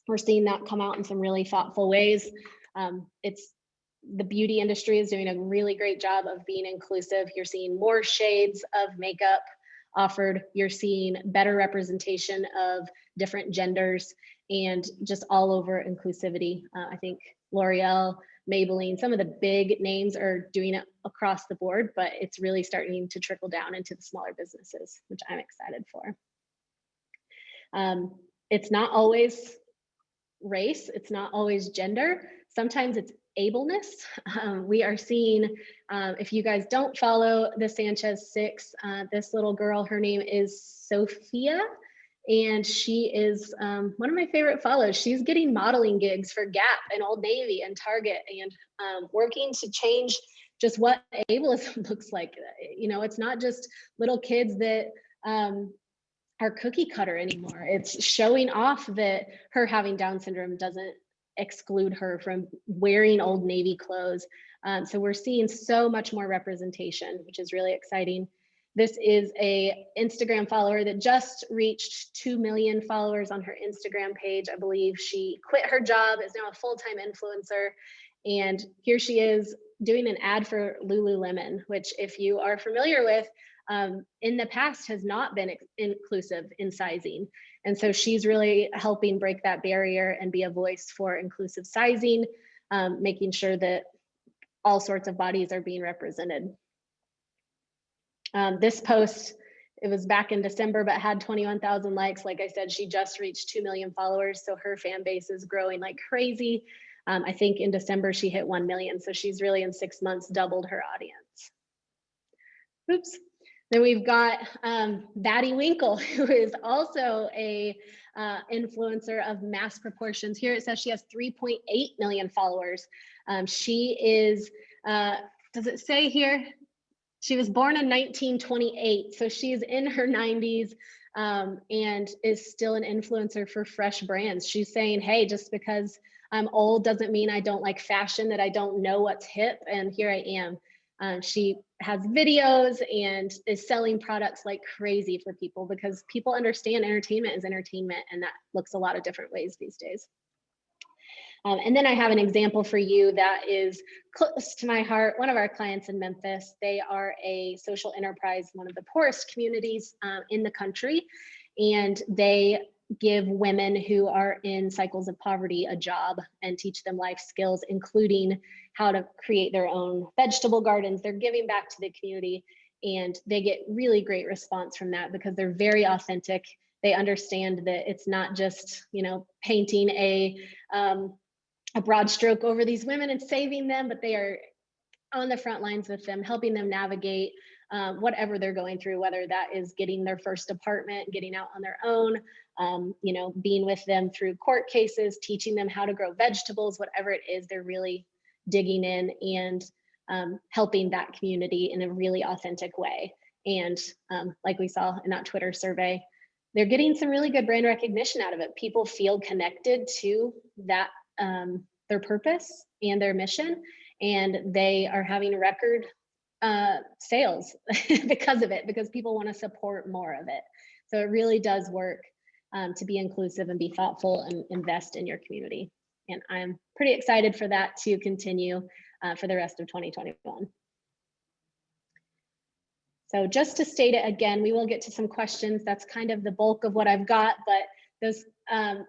We're seeing that come out in some really thoughtful ways. The beauty industry is doing a really great job of being inclusive. You're seeing more shades of makeup offered. You're seeing better representation of different genders and just all over inclusivity. I think L'Oreal, Maybelline, some of the big names are doing it across the board, but it's really starting to trickle down into the smaller businesses, which I'm excited for. It's not always race, it's not always gender. Sometimes it's ableness. We are seeing, if you guys don't follow the Sanchez Six, this little girl, her name is Sophia, and she is one of my favorite follows. She's getting modeling gigs for Gap and Old Navy and Target, and working to change just what ableism looks like. You know, it's not just little kids that are cookie cutter anymore. It's showing off that her having Down syndrome doesn't exclude her from wearing Old Navy clothes. So we're seeing so much more representation, which is really exciting. This is a Instagram follower that just reached 2 million followers on her Instagram page. I believe she quit her job, is now a full-time influencer, And here she is doing an ad for Lululemon, which if you are familiar with, in the past has not been inclusive in sizing. And so she's really helping break that barrier and be a voice for inclusive sizing, making sure that all sorts of bodies are being represented. This post, it was back in December, but had 21,000 likes. Like I said, she just reached 2 million followers. So her fan base is growing like crazy. I think in December, she hit 1 million. So she's really in 6 months, doubled her audience. Oops. Then we've got Batty Winkle, who is also a influencer of mass proportions. Here it says she has 3.8 million followers. She is, does it say here? She was born in 1928, so she's in her 90s and is still an influencer for fresh brands. She's saying, hey, just because I'm old doesn't mean I don't like fashion, that I don't know what's hip, and here I am. She has videos and is selling products like crazy for people because people understand entertainment is entertainment, and that looks a lot of different ways these days. And then I have an example for you that is close to my heart. One of our clients in Memphis, they are a social enterprise, one of the poorest communities in the country. And they give women who are in cycles of poverty a job and teach them life skills, including how to create their own vegetable gardens. They're giving back to the community, and they get really great response from that because they're very authentic. They understand that it's not just, you know, painting a broad stroke over these women and saving them, but they are on the front lines with them, helping them navigate whatever they're going through, whether that is getting their first apartment, getting out on their own, you know, being with them through court cases, teaching them how to grow vegetables, whatever it is, they're really digging in and helping that community in a really authentic way. And like we saw in that Twitter survey, they're getting some really good brand recognition out of it. People feel connected to that, their purpose and their mission, and they are having record sales because of it, because people want to support more of it. So it really does work to be inclusive and be thoughtful and invest in your community. And I'm pretty excited for that to continue for the rest of 2021. So just to state it again, we will get to some questions. That's kind of the bulk of what I've got, but those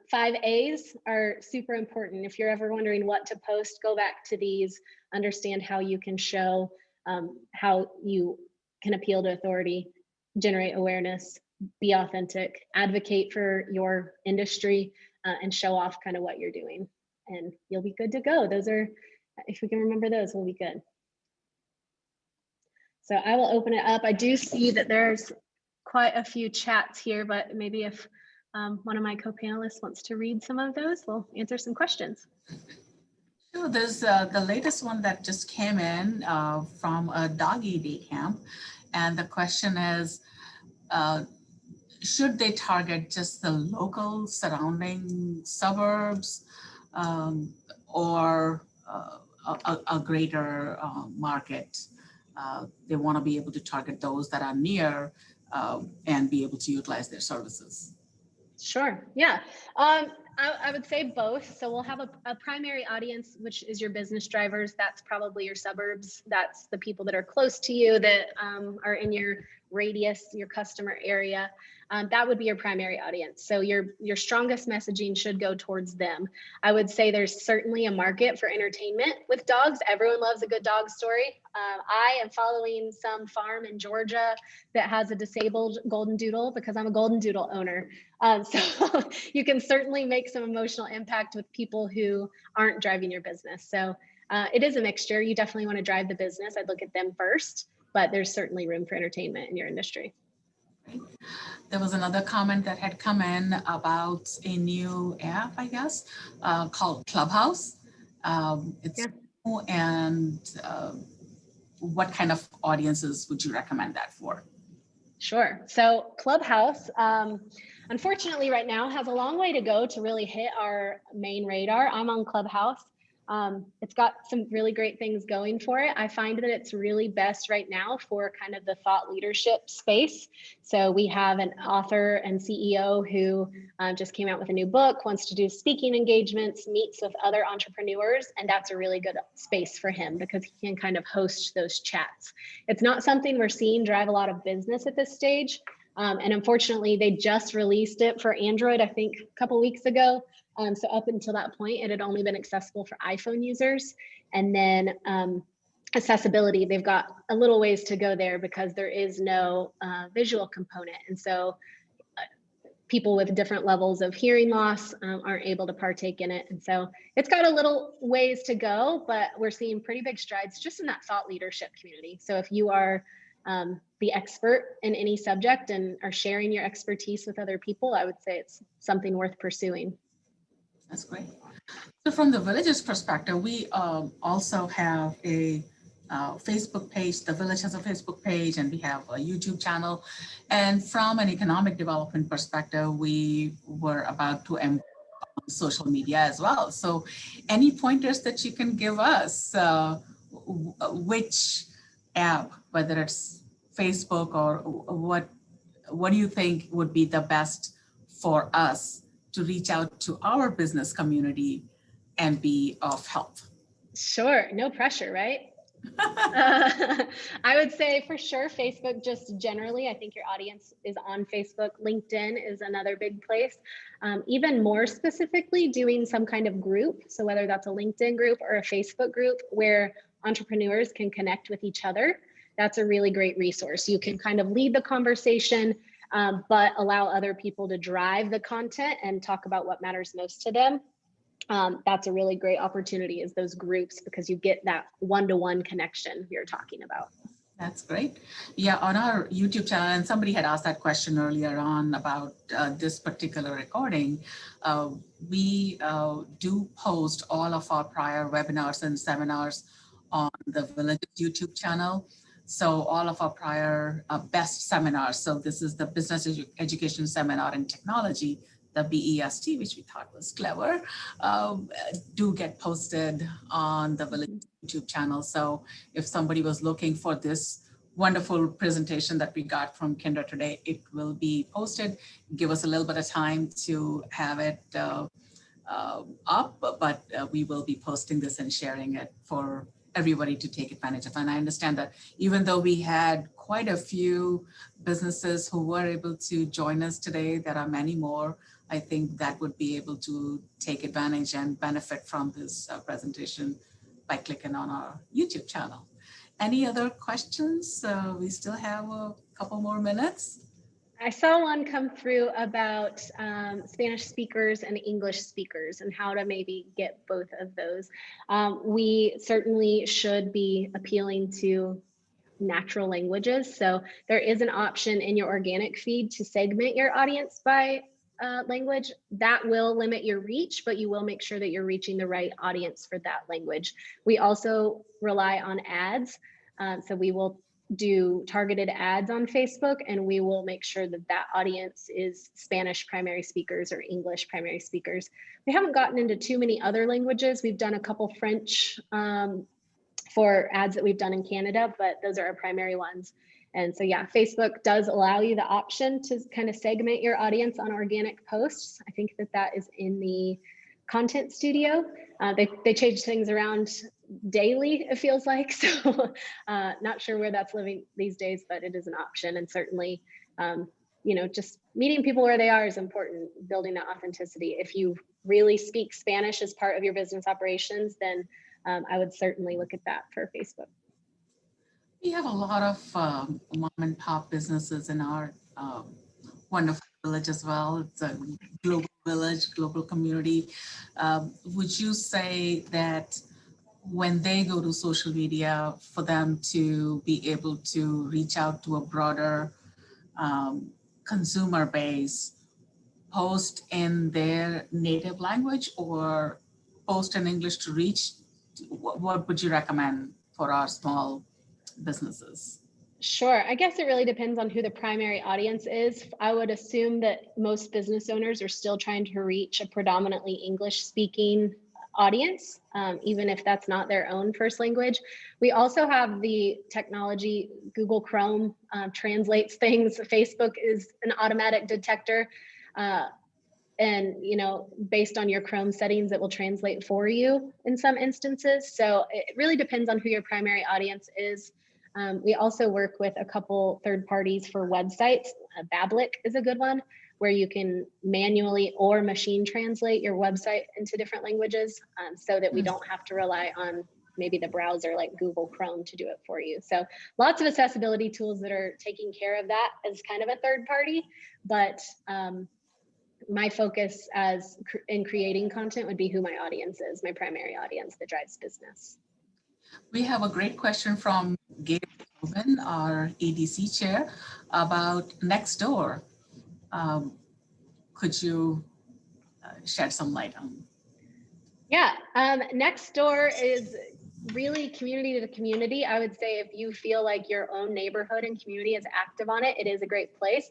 5 A's are super important. If you're ever wondering what to post, go back to these, understand how you can show how you can appeal to authority, generate awareness, be authentic, advocate for your industry, and show off kind of what you're doing. And you'll be good to go. Those are, if we can remember those, we'll be good. So I will open it up. I do see that there's quite a few chats here, but maybe if one of my co-panelists wants to read some of those, we'll answer some questions. Sure, there's the latest one that just came in from a doggy day camp. And the question is, should they target just the local surrounding suburbs or a greater market? They want to be able to target those that are near and be able to utilize their services. Sure, yeah. I would say both. So we'll have a primary audience, which is your business drivers. That's probably your suburbs. That's the people that are close to you, that are in your radius, your customer area. That would be your primary audience. So your strongest messaging should go towards them. I would say there's certainly a market for entertainment with dogs. Everyone loves a good dog story. I am following some farm in Georgia that has a disabled golden doodle because I'm a golden doodle owner. So you can certainly make some emotional impact with people who aren't driving your business. So it is a mixture. You definitely want to drive the business. I'd look at them first, but there's certainly room for entertainment in your industry. There was another comment that had come in about a new app, I guess, called Clubhouse. It's new, and what kind of audiences would you recommend that for? Sure. So Clubhouse, unfortunately right now has a long way to go to really hit our main radar. I'm on Clubhouse. It's got some really great things going for it. I find that it's really best right now for kind of the thought leadership space. So we have an author and CEO who just came out with a new book, wants to do speaking engagements, meets with other entrepreneurs, and that's a really good space for him because he can kind of host those chats. It's not something we're seeing drive a lot of business at this stage. And unfortunately, they just released it for Android, I think a couple weeks ago. So up until that point, it had only been accessible for iPhone users. And then accessibility, they've got a little ways to go there because there is no visual component. And so people with different levels of hearing loss aren't able to partake in it. And so it's got a little ways to go, but we're seeing pretty big strides just in that thought leadership community. So if you are the expert in any subject and are sharing your expertise with other people, I would say it's something worth pursuing. That's great. So from the Village's perspective, we also have a Facebook page. The Village has a Facebook page and we have a YouTube channel. And from an economic development perspective, we were about to embark on social media as well. So any pointers that you can give us, which app, whether it's Facebook or what do you think would be the best for us to reach out to our business community and be of help? Sure, no pressure, right? I would say for sure Facebook, just generally, I think your audience is on Facebook. LinkedIn is another big place. Even more specifically, doing some kind of group. So whether that's a LinkedIn group or a Facebook group where entrepreneurs can connect with each other, that's a really great resource. You can kind of lead the conversation, but allow other people to drive the content and talk about what matters most to them. That's a really great opportunity, is those groups, because you get that one-to-one connection we were talking about. That's great. Yeah, on our YouTube channel, and somebody had asked that question earlier on about this particular recording, we do post all of our prior webinars and seminars on the Village YouTube channel. So all of our prior best seminars, so this is the Business Education Seminar in Technology, the BEST, which we thought was clever, do get posted on the Village YouTube channel. So if somebody was looking for this wonderful presentation that we got from Kendra today, it will be posted. Give us a little bit of time to have it up, but we will be posting this and sharing it for everybody to take advantage of. And I understand that even though we had quite a few businesses who were able to join us today, there are many more. I think that would be able to take advantage and benefit from this presentation by clicking on our YouTube channel. Any other questions? We still have a couple more minutes. I saw one come through about Spanish speakers and English speakers and how to maybe get both of those. We certainly should be appealing to natural languages. So there is an option in your organic feed to segment your audience by language. That will limit your reach, but you will make sure that you're reaching the right audience for that language. We also rely on ads. So we will do targeted ads on Facebook, and we will make sure that that audience is Spanish primary speakers or English primary speakers. We haven't gotten into too many other languages. We've done a couple French for ads that we've done in Canada, but those are our primary ones. And so yeah, Facebook does allow you the option to kind of segment your audience on organic posts. I think that that is in the content studio. They change things around daily, it feels like. So not sure where that's living these days, but it is an option. And certainly, you know, just meeting people where they are is important, building that authenticity. If you really speak Spanish as part of your business operations, then I would certainly look at that for Facebook. We have a lot of mom and pop businesses in our wonderful village as well. It's a global village, global community. Would you say that when they go to social media, for them to be able to reach out to a broader consumer base, post in their native language or post in English to reach? What would you recommend for our small businesses? Sure. I guess it really depends on who the primary audience is. I would assume that most business owners are still trying to reach a predominantly English speaking audience, even if that's not their own first language. We also have the technology. Google Chrome translates things. Facebook is an automatic detector. And based on your Chrome settings, it will translate for you in some instances. So it really depends on who your primary audience is. We also work with a couple third parties for websites. Babblik is a good one, where you can manually or machine translate your website into different languages, so that we don't have to rely on maybe the browser like Google Chrome to do it for you. So lots of accessibility tools that are taking care of that as kind of a third party, but my focus in creating content would be who my audience is, my primary audience that drives business. We have a great question from Gail Rubin, our EDC chair, about Nextdoor. Could you shed some light on? Yeah, Nextdoor is really community to community. I would say if you feel like your own neighborhood and community is active on it, it is a great place.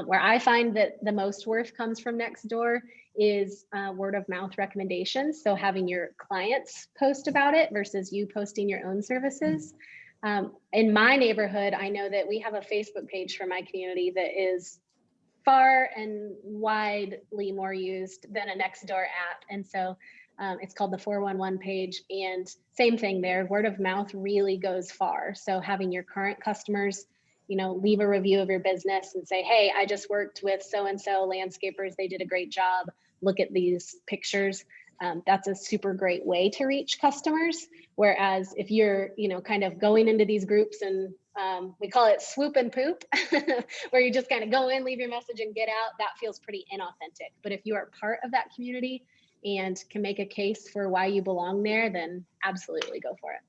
Where I find that the most worth comes from Nextdoor is word of mouth recommendations. So having your clients post about it versus you posting your own services. In my neighborhood, I know that we have a Facebook page for my community that is far and widely more used than a Nextdoor app. And so it's called the 411 page, and same thing there. Word of mouth really goes far. So having your current customers, leave a review of your business and say, hey, I just worked with so-and-so landscapers. They did a great job. Look at these pictures. That's a super great way to reach customers. Whereas if you're, kind of going into these groups and we call it swoop and poop, where you just kind of go in, leave your message and get out, that feels pretty inauthentic. But if you are part of that community and can make a case for why you belong there, then absolutely go for it.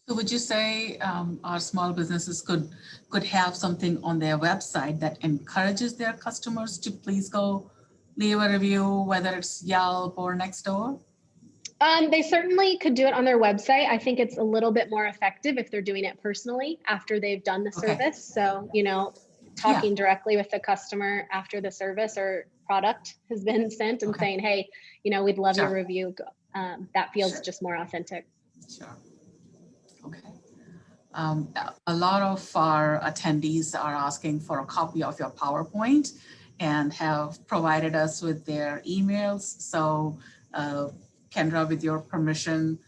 So would you say our small businesses could have something on their website that encourages their customers to please go leave a review, whether it's Yelp or Nextdoor? They certainly could do it on their website. I think it's a little bit more effective if they're doing it personally after they've done the service. So, talking directly with the customer after the service or product has been sent and saying, hey, we'd love your review. That feels just more authentic. Sure. Okay. A lot of our attendees are asking for a copy of your PowerPoint and have provided us with their emails. So Kendra, with your permission,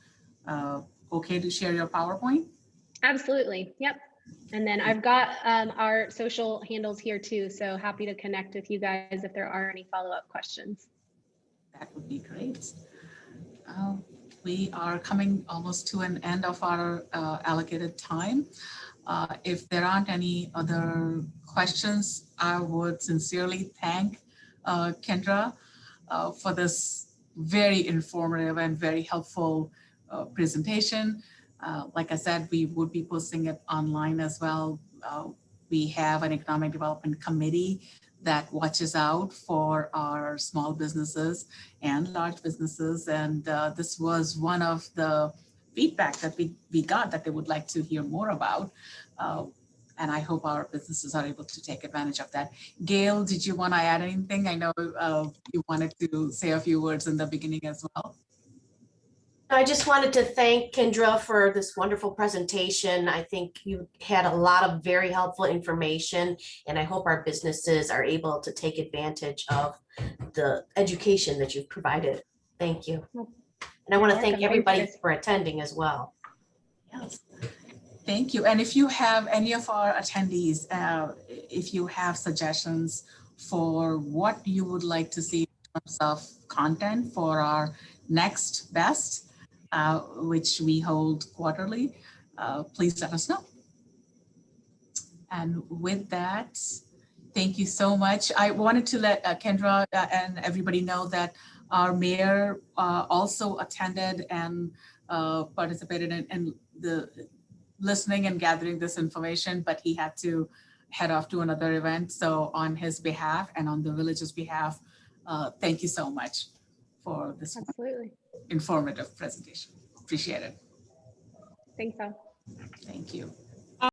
okay to share your PowerPoint? Absolutely. Yep. And then I've got our social handles here too. So happy to connect with you guys if there are any follow-up questions. That would be great. We are coming almost to an end of our allocated time. If there aren't any other questions, I would sincerely thank Kendra for this very informative and very helpful presentation. Like I said, we would be posting it online as well. We have an economic development committee that watches out for our small businesses and large businesses. And this was one of the feedback that we got that they would like to hear more about. And I hope our businesses are able to take advantage of that. Gail, did you want to add anything? I know you wanted to say a few words in the beginning as well. I just wanted to thank Kendra for this wonderful presentation. I think you had a lot of very helpful information, and I hope our businesses are able to take advantage of the education that you've provided. Thank you. And I want to thank everybody for attending as well. Yes. Thank you. And if you have any of our attendees, if you have suggestions for what you would like to see in terms of content for our next best, which we hold quarterly, please let us know. And with that, thank you so much. I wanted to let Kendra and everybody know that our mayor also attended and participated in the listening and gathering this information, but he had to head off to another event. So on his behalf and on the village's behalf, thank you so much for this informative presentation. Appreciate it. Thanks, Al. Thank you.